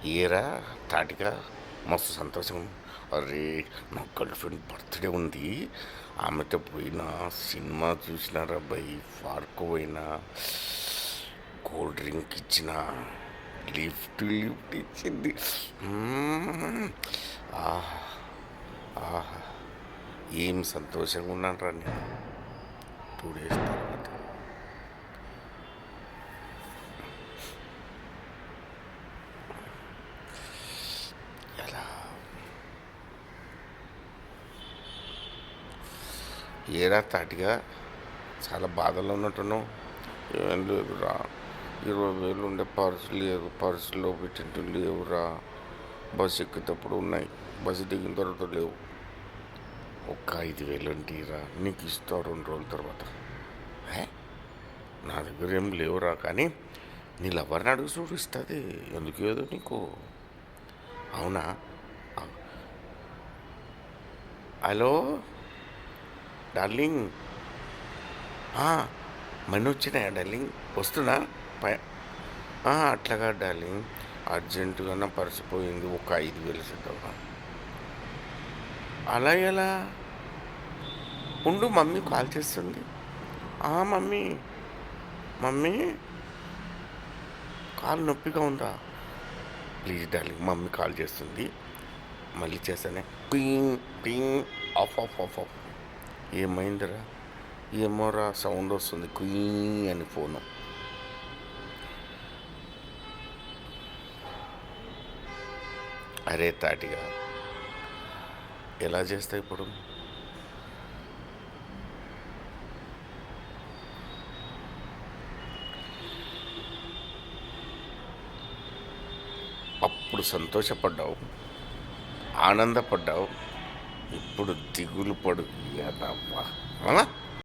ఏరా తాటిగా మస్తు సంతోషం. అరే, నా గర్ల్ ఫ్రెండ్ బర్త్డే ఉంది, ఆమెతో పోయినా సినిమా చూసినారా అబ్బాయి, పార్క్ పోయినా, కూల్ డ్రింక్ ఇచ్చిన, లిఫ్ట్ లిఫ్ట్ ఇచ్చింది. ఆహా ఆహా, ఏం సంతోషంగా ఉన్నాను రా నేను 2 డేస్ తర్వాత. ఎలా ఏరా తాటిగా చాలా బాధలో ఉన్నట్టున్నావు. ఏం లేదురా, 20,000 ఉండే పర్సు లేదు, పర్సులో పెట్టినట్టు లేవురా. బస్సు ఎక్కేటప్పుడు ఉన్నాయి, బస్సు దిగిన తర్వాత లేవు. ఒక్క 5,000 అంటీరా, నీకు ఇస్తా 2 రోజుల తర్వాత. హే, నా దగ్గర ఏం లేవురా, కానీ నీ లవర్ని అడుగు చూడు, ఇస్తుంది. ఎందుకు ఏదో నీకు. అవునా? హలో డార్లింగ్, మనీ వచ్చినాయా డార్లింగ్? వస్తున్నా పై. అట్లాగా డార్లింగ్, అర్జెంటుగా నా పర్సు పోయింది, ఒక 5,000 సిద్ధంగా. అలా ఎలా? ఉండు, మమ్మీ కాల్ చేస్తుంది. మమ్మీ, మమ్మీ కాలు నొప్పిగా ఉందా? ప్లీజ్ డార్లింగ్, మమ్మీ కాల్ చేస్తుంది, మళ్ళీ చేస్తానే. Ping ping, of of of of. ఏమైందిరా? ఏమోరా, సౌండ్ వస్తుంది కుయ్ అని ఫోను. అరే తాటిగా, ఎలా చేస్తా ఇప్పుడు? అప్పుడు సంతోషపడ్డావు, ఆనందపడ్డావు, ఇప్పుడు దిగులు పడు.